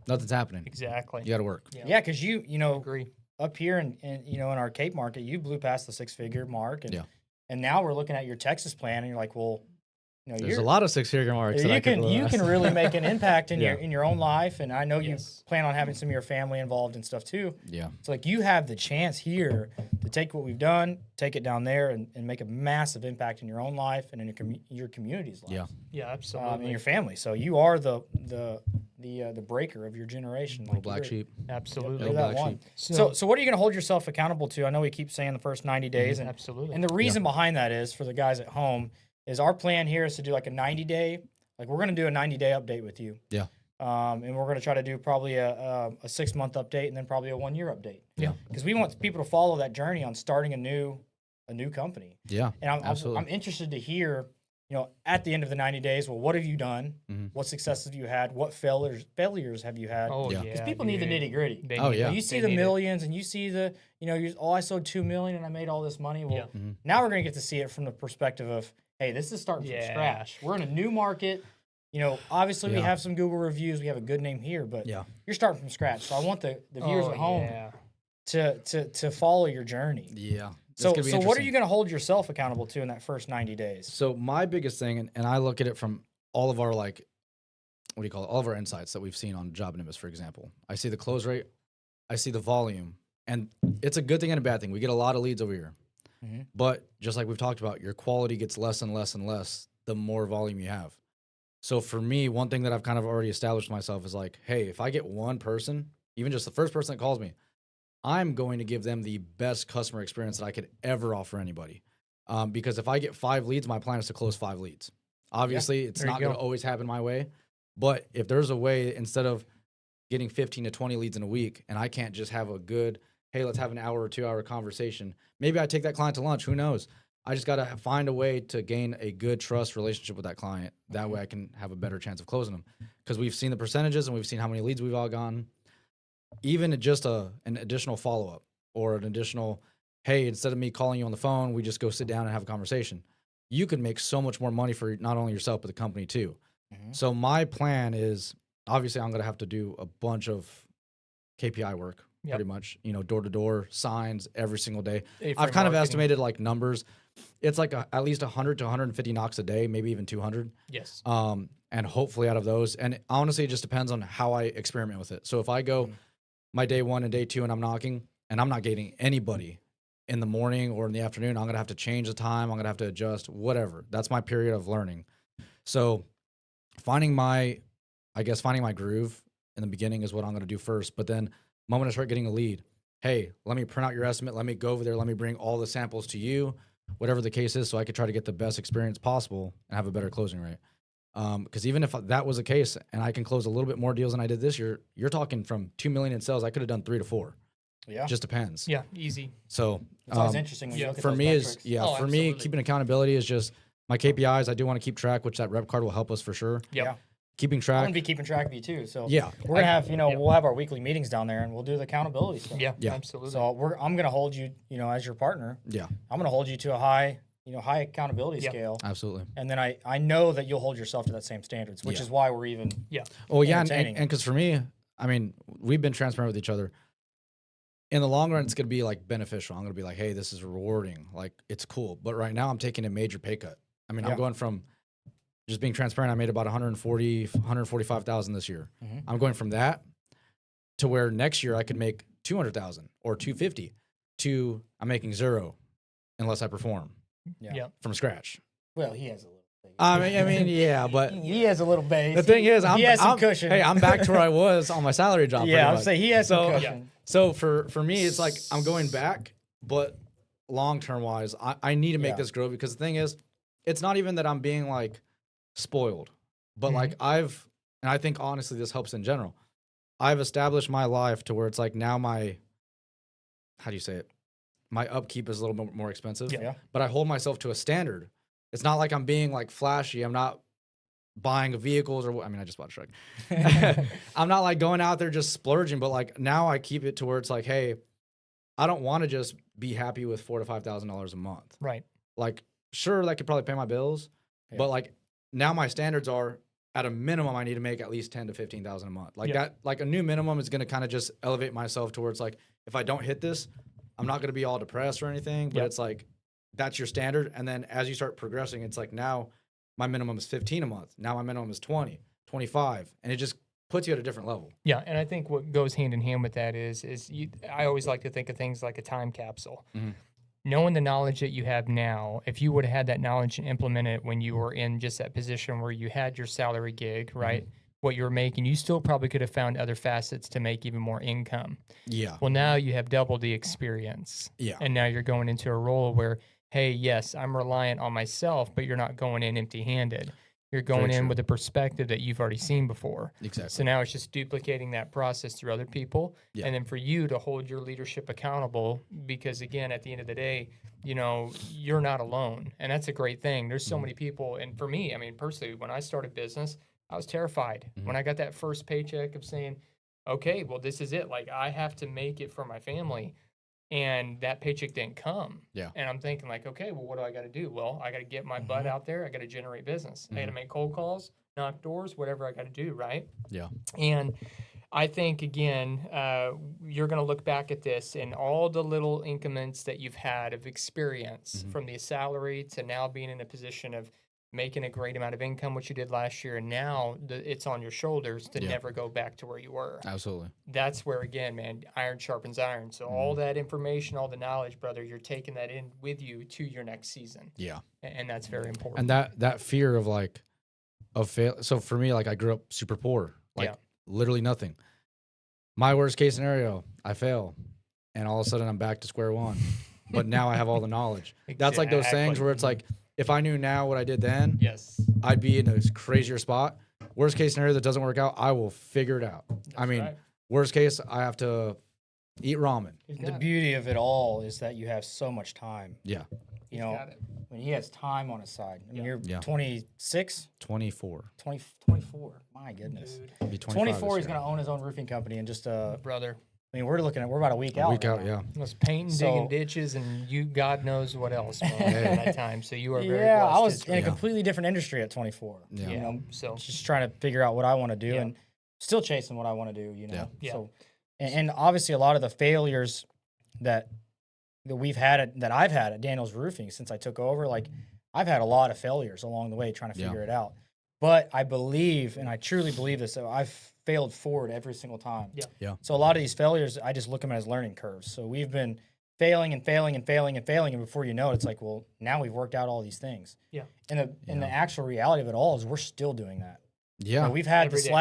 nothing's happening. Exactly. You got to work. Yeah, because you know Agree. up here in our Cape market, you blew past the 6-figure mark, and Yeah. and now we're looking at your Texas plan, and you're like, well, There's you're, a lot of 6-figure marks. that I you could can blow you past. can really make an impact in Yeah. your own life, and I know Yes. you plan on having some of your family involved and stuff too. Yeah. So like you have the chance here to take what we've done, take it down there, and make a massive impact in your own life and in your community's life. Yeah. Yeah, And absolutely. your family. So you are the breaker of your generation. Little like black you're- sheep. Absolutely. you're Little that black one. sheep. So what are you going to hold yourself accountable to? I know we keep saying the first 90 days, and Absolutely. and the reason behind that is for the guys at home is our plan here is to do like a 90-day, like we're going to do a 90-day update with you. Yeah. And we're going to try to do probably a 6-month update and then probably a 1-year update. Yeah. Because we want people to follow that journey on starting a new company. Yeah. And Absolutely. I'm interested to hear, at the end of the 90 days, well, what have you done? Mhm. What successes have you had? What failures have you had? Oh Yeah. yeah. Because people need the dude. nitty gritty. They Oh, need yeah. it. You see They the need it. millions and you see the, I sold 2 million and I made all this money. Well, Yeah. now we're going to get to see it from the perspective of, hey, this is starting from Yeah. scratch. We're in a new market. Obviously we Yeah. have some Google reviews. We have a good name here, but Yeah. you're starting from scratch. So I want the viewers Oh, at home Yeah. to follow your journny. Yeah. It's So gonna be what are interesting. you going to hold yourself accountable to in that first 90 days? So my biggest thing, and I look at it from all of our what do you call it? All of our insights that we've seen on Job Nimbus, for example. I see the close rate, I see the volume, and it's a good thing and a bad thing. We get a lot of leads over here, Mhm. but just like we've talked about, your quality gets less and less and less the more volume you have. So for me, one thing that I've kind of already established myself is like, hey, if I get one person, even just the first person that calls me, I'm going to give them the best customer experience that I could ever offer anybody. Because if I get 5 leads, my plan is to close 5 leads. Obviously, it's there you not going go. to always happen my way. But if there's a way, instead of getting 15 to 20 leads in a week, and I can't just have a good, hey, let's have an hour or 2 hour conversation. Maybe I take that client to lunch. Who knows? I just got to find a way to gain a good trust relationship with that client. That way I can have a better chance of closing them. Because we've seen the percentages and we've seen how many leads we've all gotten. Even just an additional follow-up or an additional, hey, instead of me calling you on the phone, we just go sit down and have a conversation. You could make so much more money for not only yourself, but the company too. Mhm. So my plan is, obviously I'm going to have to do a bunch of KPI work, Yep. pretty much, door-to-door signs every single day. A-frame I've kind of marketing. estimated like numbers. It's like at least 100 to 150 knocks a day, maybe even 200. Yes. And hopefully out of those, and honestly, it just depends on how I experiment with it. So if I go my day 1 and day 2 and I'm knocking and I'm not getting anybody in the morning or in the afternoon, I'm going to have to change the time. I'm going to have to adjust, whatever. That's my period of learning. So finding my groove in the beginning is what I'm going to do first. But then the moment I start getting a lead, hey, let me print out your estimate. Let me go over there. Let me bring all the samples to you, whatever the case is, so I could try to get the best experience possible and have a better closing rate. Because even if that was the case and I can close a little bit more deals than I did this year, you're talking from 2 million in sales, I could have done 3 to 4. Yeah. Just depends. Yeah. Easy. So It's always interesting when you yeah, look at for those me metrics. is Oh, for me absolutely. keeping accountability is just my KPIs. I do want to keep track, which that rep card will help us for sure. Yep. Yeah. Keeping I'm track. gonna be keeping track of you too. So Yeah. we're gonna have, yeah. we'll have our weekly meetings down there, and we'll do the accountability stuff. Yeah. Yeah. Absolutely. So I'm gonna hold you, as your partner. Yeah. I'm gonna hold you to a high accountability Yeah. scale, Absolutely. and then I know that you'll hold yourself to that same standards, which Yeah. is why we're even. Oh yeah, and Entertaining. because for me, I mean, we've been transparent with each other. In the long run, it's gonna be like beneficial. I'm gonna be like, hey, this is rewarding. Like it's cool. But right now, I'm taking a major pay cut. I mean, Yeah. I'm going from just being transparent. I made about 145,000 this year. Mhm. I'm going from that to where next year I could make 200,000 or 250 to I'm making 0 unless I perform Yeah. from scratch. Well, he has a little. I mean, yeah, but He has a little base. the thing is, he has some I'm cushion. Hey, I'm back to where I was on my salary job. Yeah, pretty I'd much. say he has some So- cushion. So for me, it's like I'm going back, but long term wise, I need to make Yeah. this grow because the thing is, it's not even that I'm being like spoiled, but like and I think honestly this helps in general. I've established my life to where it's like now how do you say it? My upkeep is a little bit more expensive. Yeah. But I hold myself to a standard. It's not like I'm being like flashy. I'm not buying vehicles I just bought a truck. I'm not like going out there just splurging, but like now I keep it to where it's like, hey, I don't want to just be happy with $4,000 to $5,000 a month. Right. Like, sure, that could probably pay my bills, but like now my standards are at a minimum, I need to make at least 10 to 15,000 a month. Like that, like a new minimum is going to kind of just elevate myself towards like, if I don't hit this, I'm not going to be all depressed or anything, but it's like, that's your standard. And then as you start progressing, it's like now my minimum is 15 a month. Now my minimum is 20, 25. And it just puts you at a different level. Yeah, and I think what goes hand in hand with that is I always like to think of things like a time capsule. Mm-hmm. Knowing the knowledge that you have now, if you would have had that knowledge and implemented it when you were in just that position where you had your salary gig, right? What you were making, you still probably could have found other facets to make even more income. Yeah. Well, now you have double the experience. Yeah. And now you're going into a role where, hey, yes, I'm reliant on myself, but you're not going in empty-handed. You're going in with a perspective that you've already seen before. Exactly. So now it's just duplicating that process through other people. Yeah. And then for you to hold your leadership accountable, because again, at the end of the day, you know, you're not alone. And that's a great thing. There's so many people. And for me, I mean, personally, when I started business, I was terrified. When I got that first paycheck of saying, okay, well, this is it. Like, I have to make it for my family. And that paycheck didn't come. Yeah. And I'm thinking like, okay, well, what do I got to do? Well, I got to get my butt out there. I got to generate business. I got to make cold calls, knock doors, whatever I got to do, right? Yeah. And I think, again, you're going to look back at this and all the little increments that you've had of experience from the salary to now being in a position of making a great amount of income, which you did last year, and now it's on your shoulders to never go back to where you were. Absolutely. That's where, again, man, iron sharpens iron. So all that information, all the knowledge, brother, you're taking that in with you to your next season. Yeah. And that's very important. And that fear of like, of fail. So for me, like I grew up super poor, like literally nothing. My worst case scenario, I fail. And all of a sudden I'm back to square one. But now I have all the knowledge. That's like those sayings where it's like, if I knew now what I did then, I'd be in a crazier spot. Worst case scenario that doesn't work out, I will figure it out. Worst case, I have to eat ramen. The beauty of it all is that you have so much time. Yeah. You know, when he has time on his side. I mean, you're 26? 24. 24. My goodness. I'll be 24, he's going to own his own roofing company and just, brother. I mean, we're about a week out. A week out, yeah. I was painting, digging ditches, and you, God knows what else at that time. So you are very blessed. I was in a completely different industry at 24. Yeah. You know, so just trying to figure out what I want to do and still chasing what I want to do, you know. Yeah. So, and obviously a lot of the failures that we've had, that I've had at Daniels Roofing since I took over, like I've had a lot of failures along the way trying to figure it out. But I believe, and I truly believe this, so I've failed forward every single time. Yeah. So a lot of these failures, I just look at them as learning curves. So we've been failing and failing and failing and failing, and before you know it, it's like, well, now we've worked out all these things. Yeah. And the actual reality of it all is we're still doing that. Yeah. You know, we've had Every this day.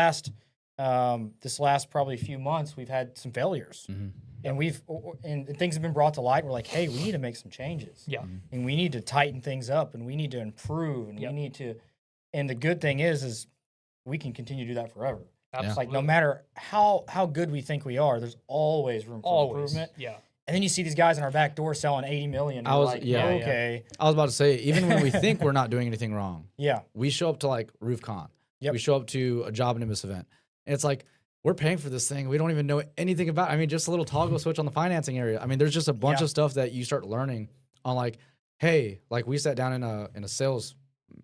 last probably few months, we've had some failures. And and things have been brought to light. We're like, hey, we need to make some changes. Yeah. And we need to tighten things up, and we need to improve, and we need to. And the good thing is we can continue to do that forever. Absolutely. Like no matter how good we think we are, there's always room for improvement. Yeah. And then you see these guys in our back door selling $80 million. And okay. I was about to say, even when we think we're not doing anything wrong, we show up to like RoofCon. We show up to a Job Nimbus event. And it's like, we're paying for this thing. We don't even know anything about it. I mean, just a little toggle switch on the financing area. I mean, there's just a bunch of stuff that you start learning on like, hey, like we sat down in a sales,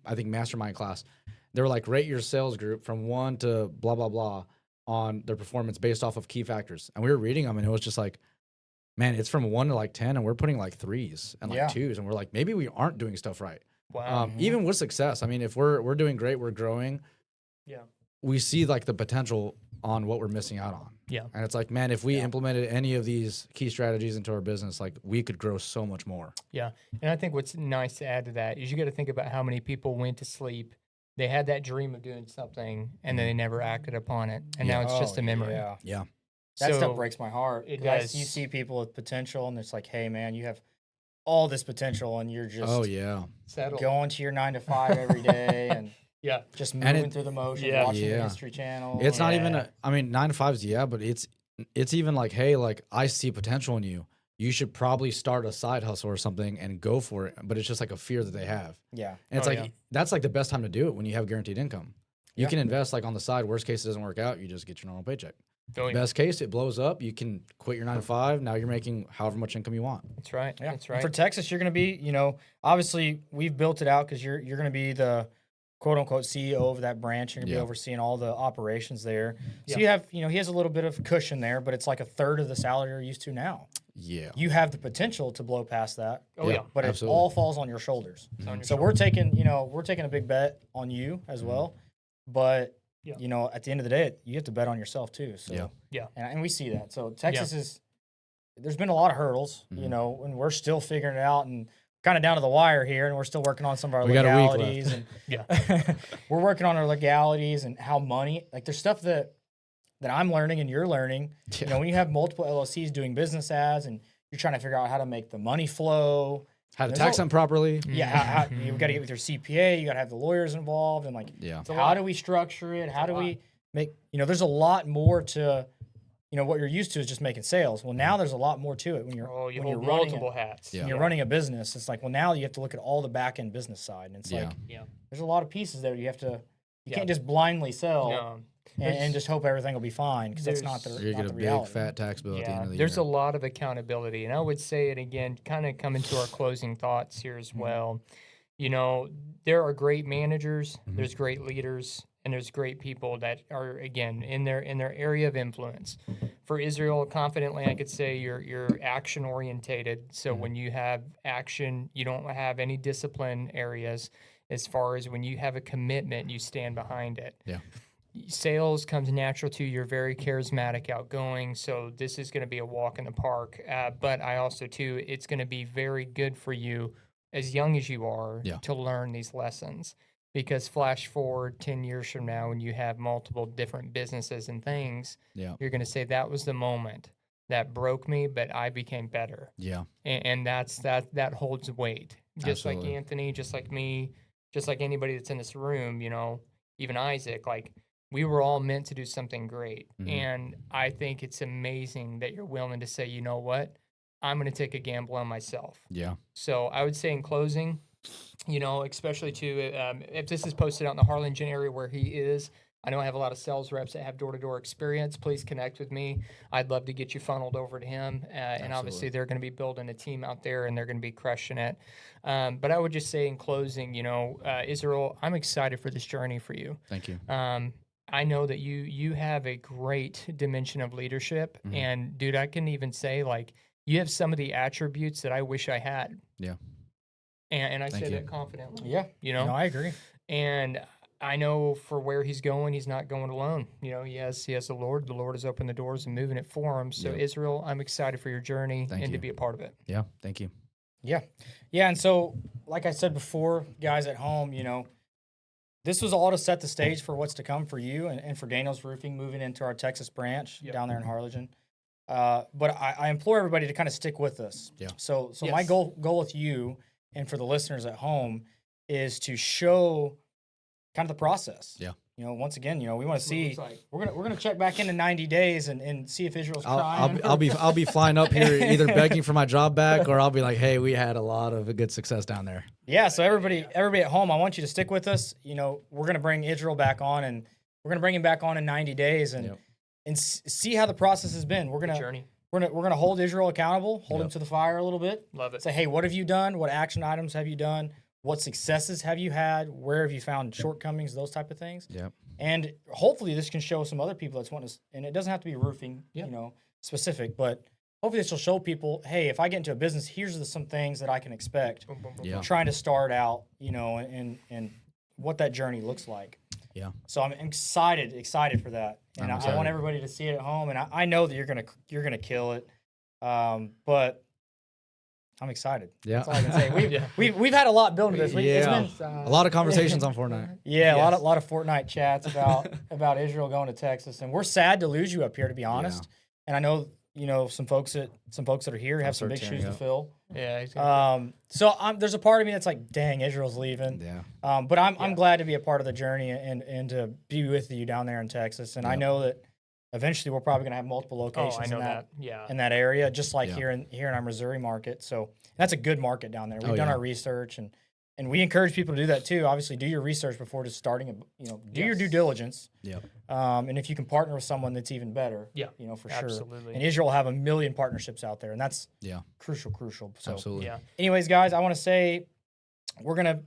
I think, mastermind class. They were like, rate your sales group from 1 to blah, blah, blah on their performance based off of key factors. And we were reading them and it was just like, man, it's from 1 to like 10 and we're putting like 3s and like 2s. And we're like, maybe we aren't doing stuff right. Wow. Even with success. I mean, if we're doing great, we're growing. Yeah. We see like the potential on what we're missing out on. Yeah. And it's like, man, if we implemented any of these key strategies into our business, like we could grow so much more. Yeah. And I think what's nice to add to that is you got to think about how many people went to sleep. They had that dream of doing something and then they never acted upon it. And now it's just a memory. Yeah. That So stuff breaks my heart. It 'Cause does. You see people with potential and it's like, hey man, you have all this potential, and you're just Oh yeah. Settle. going to your 9 to 5 every day and Yeah. just And moving it- through the motions, Yeah. watching the Yeah. History Channel. It's not even. Yeah. I mean, 9 to 5s, yeah, but it's even like, hey, like I see potential in you. You should probably start a side hustle or something and go for it. But it's just like a fear that they have. Yeah. And it's Oh, like yeah. that's like the best time to do it when you have guaranteed income. You Yeah. can invest like on the side. Worst case, it doesn't work out. You just get your normal paycheck. Oh, yeah. Best case, it blows up. You can quit your 9 to 5. Now you're making however much income you want. That's right. Yeah. That's And right. for Texas, you're going to be, obviously we've built it out because you're going to be the quote unquote CEO of that branch. You're going to Yeah. be overseeing all the operations there. So Yeah. you have, he has a little bit of cushion there, but it's like a third of the salary you're used to now. Yeah. You have the potential to blow past that, Oh, yeah. but absolutely. it all falls on your shoulders. It's on your So we're taking a big bet on you as well, but Yeah. at the end of the day, you have to bet on yourself too. So Yeah. Yeah. and we see that. So Texas is there's been a lot of hurdles, and we're still figuring it out and kind of down to the wire here, and we're still working on some of our We got a week legalities and Yeah. we're working on our legalities and how money like there's stuff that I'm learning and you're learning. Yeah. When you have multiple LLCs doing business as and you're trying to figure out how to make the money flow. How to There's tax all- them properly. Yeah, you got to get with your CPA. You got to have the lawyers involved, and like, Yeah. a how lot. do we structure it? How a do lot. we make? There's a lot more to, what you're used to is just making sales. Well, now there's a lot more to it when you're Oh, you when you're hold running multiple hats. Yeah. when you're running a business. It's like, well, now you have to look at all the back end business side, and it's Yeah. like Yeah. there's a lot of pieces there. You have to. You Yeah. can't just blindly sell No. and just hope everything will be fine because that's not the, You're not gonna the get a big reality. fat tax bill at the end Yeah, of the there's year. a lot of accountability, and I would say it again, kind of coming to our closing thoughts here as well. There are great managers, there's great leaders, and there's great people that are again in their area of influence. For Israel, confidently, I could say you're action orientated. So when you have action, you don't have any discipline areas. As far as when you have a commitment, you stand behind it. Yeah. Sales comes natural to you. You're very charismatic, outgoing. So this is going to be a walk in the park. But I also too, it's going to be very good for you as young as you are Yeah. to learn these lessons. Because flash forward 10 years from now, when you have multiple different businesses and things, Yeah. you're going to say that was the moment that broke me, but I became better. Yeah. And that holds weight. Just like Absolutely. Anthony, just like me, just like anybody that's in this room, even Isaac, like we were all meant to do something great. Mhm. And I think it's amazing that you're willing to say, you know what, I'm going to take a gamble on myself. Yeah. So I would say in closing, especially too, if this is posted out in the Harlingen area where he is, I know I have a lot of sales reps that have door-to-door experience. Please connect with me. I'd love to get you funneled over to him. And obviously, they're going to be building a team out there, and they're going to be crushing it. But I would just say in closing, Israel, I'm excited for this journey for you. Thank you. I know that you have a great dimension of leadership, and dude, I can even say like you have some of the attributes that I wish I had. Yeah. And I Thank say you. that confidently. Yeah, No, I agree. and I know for where he's going, he's not going alone. He has the Lord. The Lord has opened the doors and moving it for him. So Yeah. Israel, I'm excited for your journey Thank and to you. be a part of it. Yeah. Thank you. Yeah. And so, like I said before, guys at home, this was all to set the stage for what's to come for you and for Daniels Roofing moving into our Texas branch Yep. down there in Harlingen. But I implore everybody to kind of stick with us. Yeah. So my Yes. goal with you and for the listeners at home is to show kind of the process. Yeah. Once again, we want to see. looks like. We're gonna check back in 90 days and see if Israel's crying. I'll be flying up here either begging for my job back or I'll be like, hey, we had a lot of good success down there. Yeah, so everybody at home, I want you to stick with us. We're gonna bring Israel back on, and we're gonna bring him back on in 90 days, and Yep. see how the process has been. We're The gonna journey. we're gonna hold Israel accountable, hold him Yep. to the fire a little bit. Love it. Say, hey, what have you done? What action items have you done? What successes have you had? Where have you found shortcomings? Those type of things. Yep. And hopefully, this can show some other people that's wanting to. And it doesn't have to be roofing, Yep. specific, but hopefully, this will show people, hey, if I get into a business, here's some things that I can expect. Boom, boom, boom, Yeah. boom. Trying to start out, and what that journey looks like. Yeah. So I'm excited for that, and I'm I excited. want everybody to see it at home. And I know that you're gonna kill it, but I'm excited. Yeah. That's all I can say. Yeah. We've had a lot built into this. It's Yeah. been, A lot of conversations on Fortnite. yeah, Yes. a lot of Fortnite chats about Israel going to Texas, and we're sad to lose you up here, to be honest. And I know some folks that are here have some big shoes to fill. Yeah, exactly. So there's a part of me that's like, dang, Israel's leaving. Yeah. But I'm glad to be a part of the journey and to be with you down there in Texas. And I know that eventually we're probably going to have multiple locations in that area, just like here in our Missouri market. So that's a good market down there. We've done our research and we encourage people to do that too. Obviously, do your research before just starting. Do your due diligence. Yeah. And if you can partner with someone, that's even better. Yeah. For Absolutely. sure. And Israel will have a million partnerships out there, and that's crucial. So, absolutely. Yeah. anyways, guys, I want to say we're gonna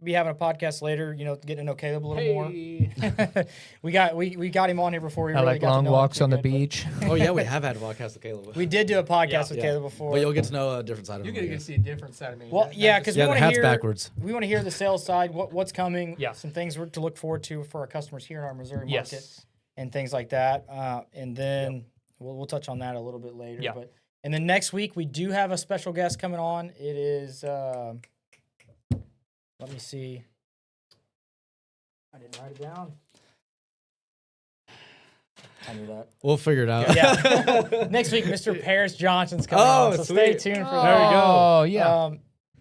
be having a podcast later. Getting to know Caleb a little more. we got him on here before. I like long walks on the beach. Oh yeah, we have had a podcast with Caleb. We did do a podcast with Caleb before. But you'll get to know a different side of him. You're gonna see a different side of me. Well, because we the want to hat's hear backwards. We want to hear the sales side. What's coming? Yeah. Some things to look forward to for our customers here in our Missouri market. Yes. And things like that. And then we'll touch on that a little bit later. Yeah. And then next week we do have a special guest coming on. It is let me see. I didn't write it down. I knew that. We'll figure it out. Yeah. Next week, Mr. Paris Johnson's coming on. So stay sweet. tuned for There that. we go. Oh yeah.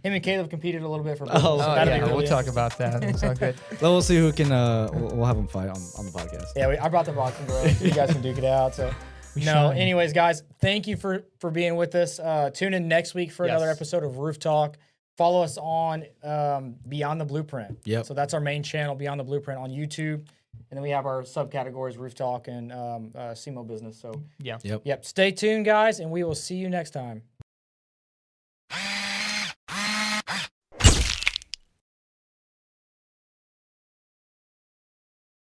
Him and Caleb competed a little bit for. Oh, so yeah, that'll be really we'll talk interesting. about that. It's all good. Then we'll see who can. We'll have them fight on the podcast. Yeah, I brought the boxing gloves. You guys can duke it out. So, shine. anyways, guys, thank you for being with us. Tune in next week for another Yes. episode of Roof Talk. Follow us on Beyond the Blueprint. Yep. So that's our main channel, Beyond the Blueprint, on YouTube. And then we have our subcategories, Roof Talk and CMO Business. So, Yeah. Yep. Yep. Stay tuned, guys, and we will see you next time.